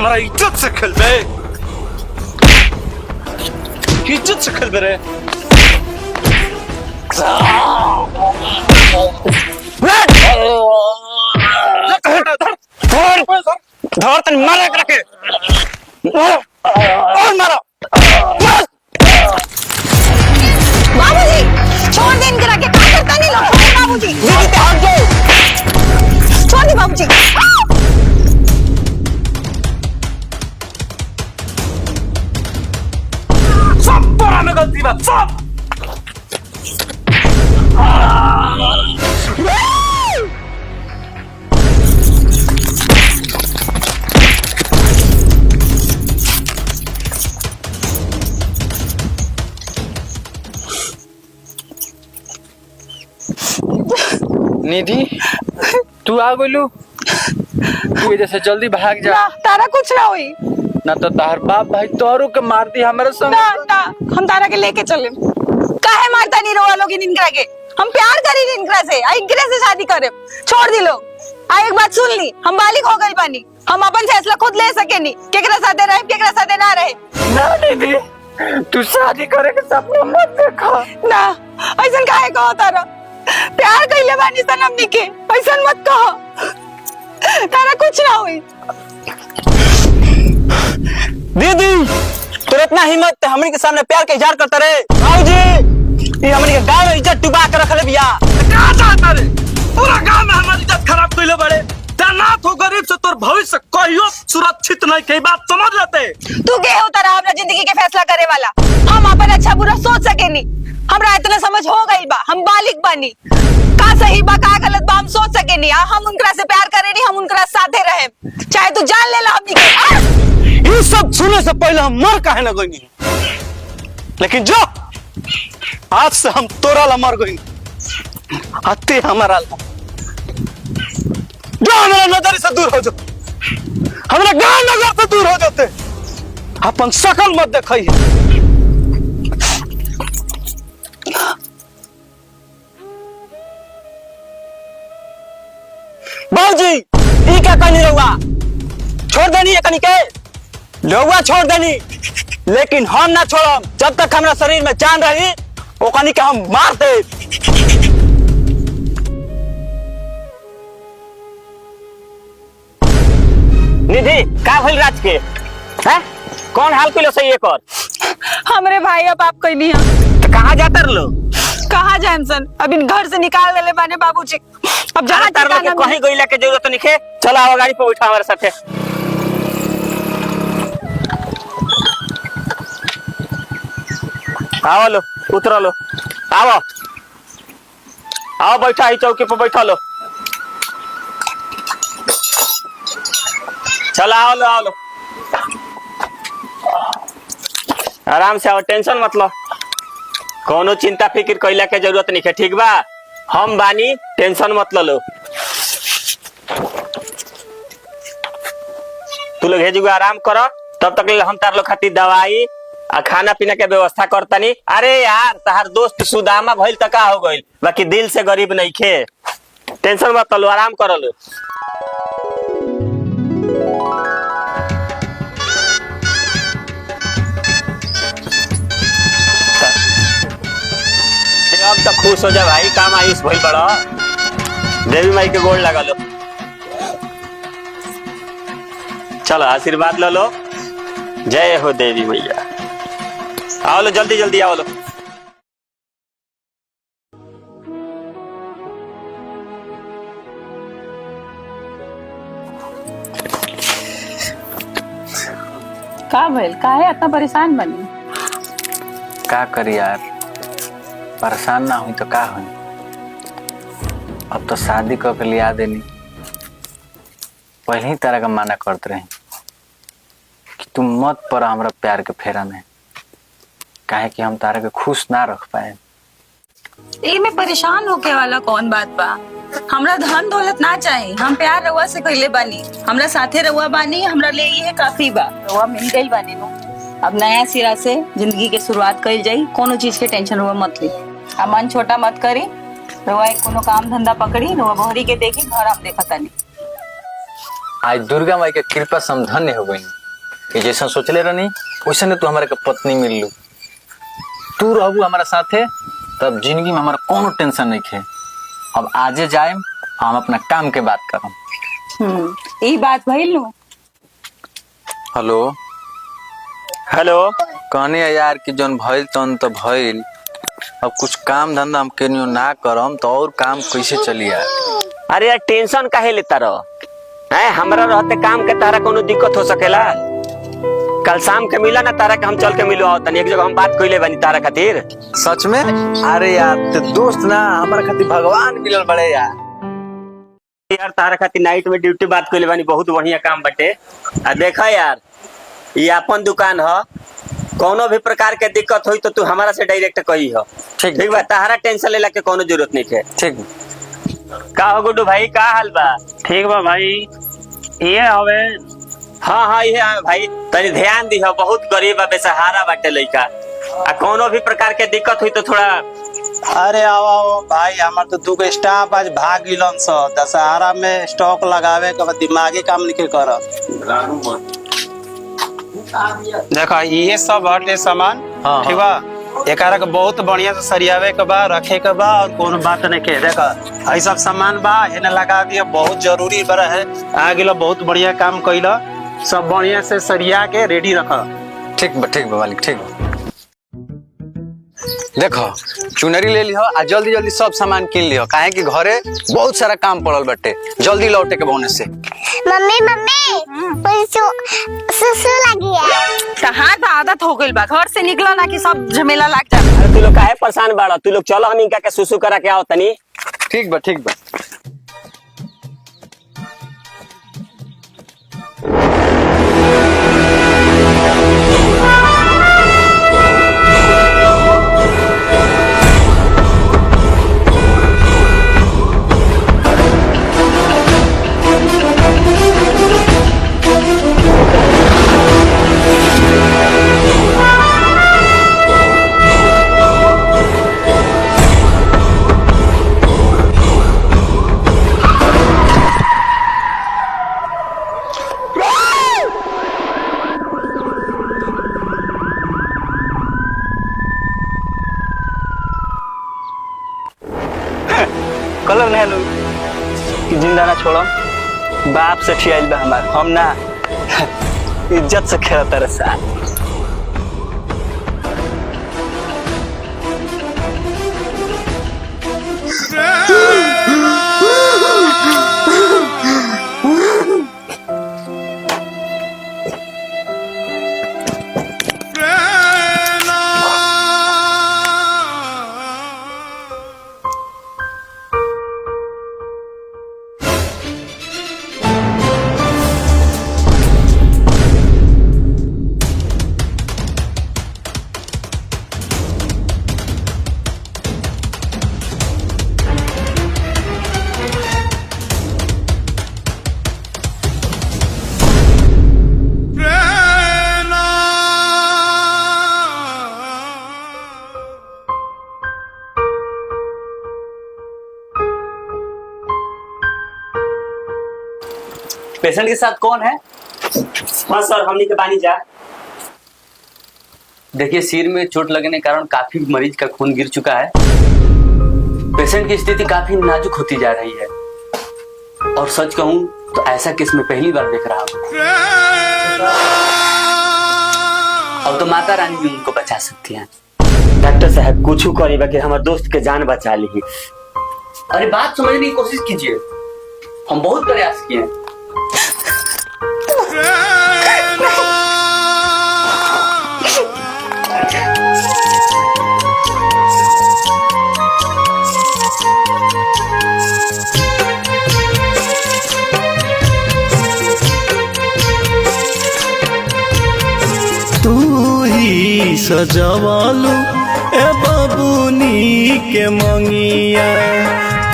हमारा इज्जत से खेलबे, इज्जत से खेलबे रे। धर तन मारे करके और मारो। बाबूजी छोड़ दे इनकरा के, क्या करता नहीं लोग। छोड़ बाबूजी, दीदी पे हट जाओ, छोड़ दे बाबूजी। सब तोरा में गलती बा, सब। निधि तू आ गइलू, तू इधर से जल्दी भाग जा। ना तारा कुछ ना हुई ना तो तार बाप भाई तोरू के मार दी हमारे संग। ना ना, हम तारा के लेके चले। काहे मारता नहीं रोवा लोग इनकरा के, हम प्यार करी इनकरा से, इनकरा से शादी करे। छोड़ दी लोग। एक बात सुन ली, हम बालिग हो गई बानी, हम अपन फैसला खुद ले सके नहीं, केकरा साथे रहे केकरा साथे ना रहे। ना निधि तू शादी करे के सपना मत देखा। ना ऐसन काहे कहो तारा, प्यार कइले बानी सनम के, ऐसन मत कहो। तारा कुछ ना हुई। दीदी तो इतना हिम्मत है हमनी के सामने प्यार के इजहार करता रे। बाबूजी ये हमनी के गांव में इज्जत डुबा के रखले बिया। क्या चाहता रे? पूरा गांव में हमारी इज्जत खराब कइले बड़े। अनाथ हो गरीब से तोर भविष्य कहियो सुरक्षित नहीं, के बात समझ लेते। तू के हो तारा अपना जिंदगी के फैसला करे वाला। हम अपन अच्छा बुरा सोच सके नहीं, हमरा इतना समझ हो गई बा, हम बालिग बानी। का सही बा का गलत बा हम सोच सके नहीं। हम उनकरा से प्यार करे नहीं, हम उनकरा साथे रहे, चाहे तू जान ले ला हमनी के। ये सब सुनने से पहले हम मर काहे न गइनी, लेकिन जो आज से हम तोरा ला मर गइनी, अते हमारा ला। जो हमारा नजर से दूर हो जाओ, हमारा गांव नगर से दूर हो जाते, अपन शकल मत देखिए। बाबूजी ये क्या कहनी रहुआ, छोड़ देनी है कनी के रहुआ छोड़ देनी, लेकिन हम ना छोड़म। जब तक हमारा शरीर में जान रही वो कनी के हम मार दे। निधि का भइल राज के हैं, कौन हाल कइलो सही एक और? हमरे भाई अब आप कोई नहीं है। तो कहां जाता रलो? कहाँ जाए सन, अब इन घर से निकाल देले बाने बाबूजी। अब जहाँ तार के कहीं गइला के जरूरत नहीं है। चलो आओ गाड़ी पे बैठा हमारे साथे। आओ लो उतरो लो, आओ आओ बैठा ही चौकी पे बैठा लो। चलो आओ लो, आओ लो, आराम से आओ, टेंशन मत लो, कोनो चिंता फिक्र कइला के जरूरत नहीं है, ठीक बा? हम बानी, टेंशन मत लो। तू लोग हेजुगा आराम करो, तब तक हम तार लोग खातिर दवाई आ खाना पीना के व्यवस्था करतनी। अरे यार तार दोस्त सुदामा भइल त का हो गइल, बाकी दिल से गरीब नहीं खे। टेंशन मत लो, आराम करो लो। अब तो खुश हो जा भाई, काम आयुष भइल बड़ा। देवी माई के गोड़ लगा लो, चलो आशीर्वाद लो लो। जय हो देवी मैया। आओ लो जल्दी जल्दी आओ लो। का भइल, काहे इतना परेशान बनी? का करी यार, परेशान ना हुई तो का हुई। अब तो शादी कर के लिया देनी, पहले ही तरह का माना करते रहे कि तुम मत पड़ा हमरा प्यार के फेरा में, काहे कि हम तारा के खुश ना रख पाए। ए में परेशान होके वाला कौन बात बा? हमरा धन दौलत ना चाहे, हम प्यार रउआ से कइले बानी, हमरा साथे रउआ बानी, हमरा ले ये काफी बा। रउआ मिल गइल बानी नो, अब नया सिरा से जिंदगी के शुरुआत कइल जाई। कोनो चीज के टेंशन रउआ मत ली, अब मन छोटा मत करी। रउआ कोनो काम धंधा पकड़ी, रउआ बहरी के देखी, घर हम देखतानी। आज दुर्गा माई के कृपा से हम धन्य हो गई। कि जैसा सोचले रहनी वैसे ने तू हमारे के पत्नी मिल लू। तू रहू हमारा साथे तब जिंदगी में हमारा कोनो टेंशन नहीं खे। अब आजे जाए हम अपना काम के बात करम। ई बात भइल नु। Hello hello. कहनी है यार कि जौन भइल तन तो भइल, अब कुछ काम धंधा हम केनियो ना करम तो और काम कैसे चली यार। अरे यार टेंशन काहे लेता रहो है, हमरा रहते काम के तारा कोनो दिक्कत हो सकेला। कल शाम के मिला ना तारा के हम चल के मिलवा तनी एक जगह हम बात कइले बानी तारा खातिर। सच में? अरे यार ते दोस्त ना हमारा खातिर भगवान मिलल बड़े यार। यार तारा खातिर नाइट में ड्यूटी बात कइले बानी, बहुत बढ़िया काम बटे। आ देखा यार ये अपन दुकान ह, कोनो भी प्रकार के दिक्कत होई तो तू हमारा से डायरेक्ट कही हो। ठीक बा, तारा टेंशन लेला के कोनो जरूरत नहीं है। ठीक का हो गुड्डू भाई, का हाल बा? ठीक बा भाई, ये हवे। हाँ ये भाई तनी ध्यान दी, बहुत गरीब बा, बेसहारा बाटे लइका। आ कोनो भी प्रकार के दिक्कत हुई तो थोड़ा। अरे आओ भाई, हमार तो 2 स्टाफ आज भाग गिलन स। दशहरा में स्टॉक लगावे के बाद दिमागी काम नहीं कर। देखा ये सब हटे सामान, ठीक बा। एकरा के बहुत बढ़िया से सरियावे के बा, रखे के बा, और कोनो बात नहीं के। देखा ये सब सामान बा, एने लगा दिया, बहुत जरूरी बड़ा है। आ गेलो, बहुत बढ़िया काम कइला, सब बढ़िया से सरिया के रेडी रखा। ठीक बा मालिक, ठीक बा। देखो चुनरी ले लिहो आ जल्दी जल्दी सब सामान किन लिहो, काहे कि घरे बहुत सारा काम पड़ल बटे, जल्दी लौटे के बोने से। मम्मी सुसु लगी है। कहाँ तो आदत हो गई बा, घर से निकला ना कि सब झमेला लग जाता। अरे तू लोग काहे परेशान बाड़ा, तू लोग चलो हम इनका के सुसु करा के आओ तनी। ठीक बा। कलर नहीं कि जिंदा ना छोड़ो, बाप से ठियाइल बा हमार, हम ना इज्जत से खेला तेरे साथ। पेशेंट के साथ कौन है? हाँ सर, हमनी के बानी जा। देखिए सिर में चोट लगने के कारण काफी मरीज का खून गिर चुका है। पेशेंट की स्थिति काफी नाजुक होती जा रही है, और सच कहूं तो ऐसा केस में पहली बार देख रहा हूं। अब तो माता रानी भी उनको बचा सकती हैं। डॉक्टर साहब कुछ करी बाकी हमारे दोस्त के जान बचा ली। अरे बात समझने की कोशिश कीजिए, हम बहुत प्रयास किए। तू ही सजवालू ए बबुनी के मंगिया,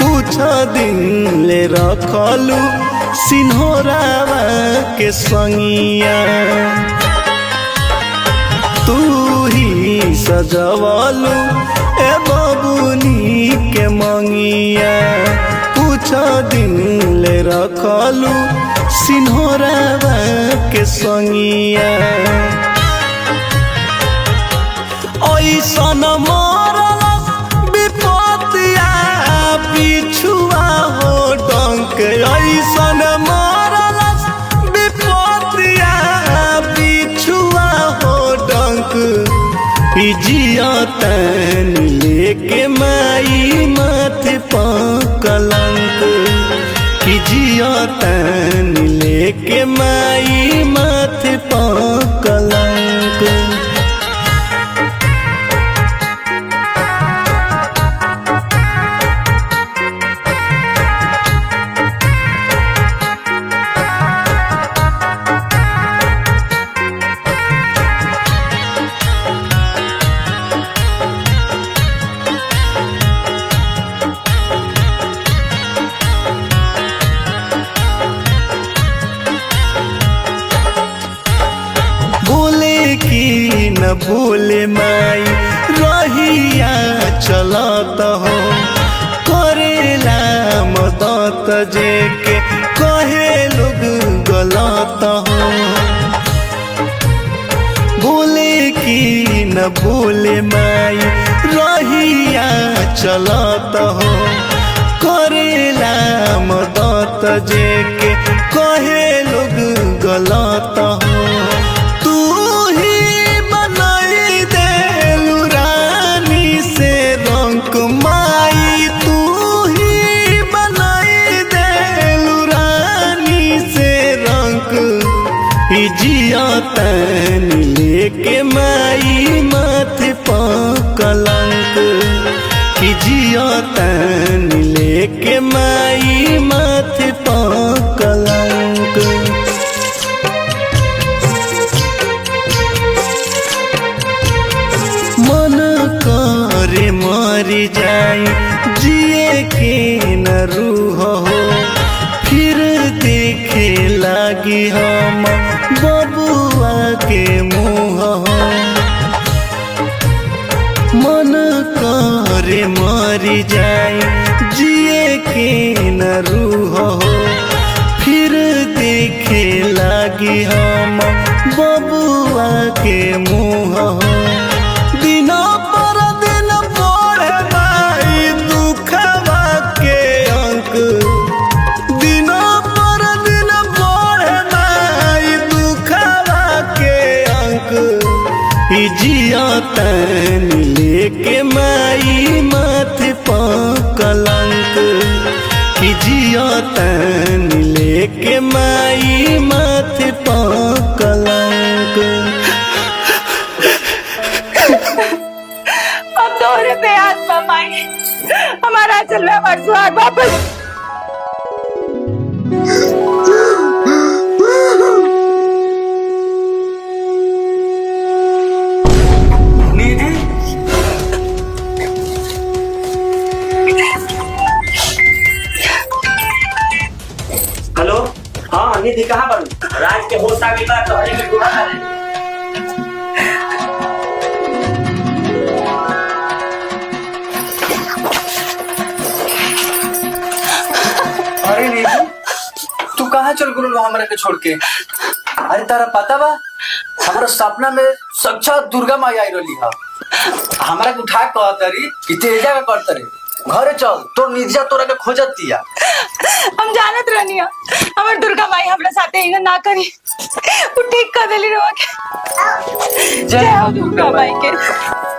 कुछ दिन ले रखलू सिन्होरावा के संगिया। तू ही सजवालू ए बबुनी के मंगिया, कुछ कुछ दिन ले रखलू सिन्होरावा के संगिया ऐसन मरलस विपतिया पिछुआ हो डंक ऐसन मरलस विपतिया पिछुआ हो डंक जियतन लेके माई माथे कलंक जियतन लेके माई माथे कलंक। न भूले माई रहिया चलत हो करेला मदत जे के कहे लोग गलत हो भूले की न भूले माई रहिया चलत हो करेला मदत जे के कहे लोग गलत हो माई तू ही बनाई देलू रानी से रंग जियतन लेके माई माथे कलंक जियतन लेके माई माथे कलंक। मन करे मरी जाई जिए के न रूह हो फिर देखे लागी हम बबुआ के मुँह हो मन करे मरी जाई जिए के न रूह हो फिर देखे लागी हम बबुआ के मुँह हो दिनों पर दिन बढ़े माई दुखवा के अंक दिनों पर दिन बढ़े माई दुखवा के अंक जियतन लेके माई माथे कलंक जियतन लेके माई माथे कलंक। अब तोहरे पे हाथ माई हमारा चल रहा है सुहाग वापस निधि हेलो हाँ निधि कहाँ पर राज के होश आ गई बा तोहरे के गुहा करे अरे नहीं तू कहाँ चल गुरु हमरा के छोड़ के अरे तारा पता बा हमारा सपना में साक्षात दुर्गा माई आई रही है हमारा के उठा कहतरी कि तेजा का करतरी घरे चल तो निधिया तोरा के खोजत दिया हम जानत रहनिया हमर दुर्गा माई हमरा साथे इना ना करी वो ठीक कर देली रवा के जय हो दुर्गा माई के।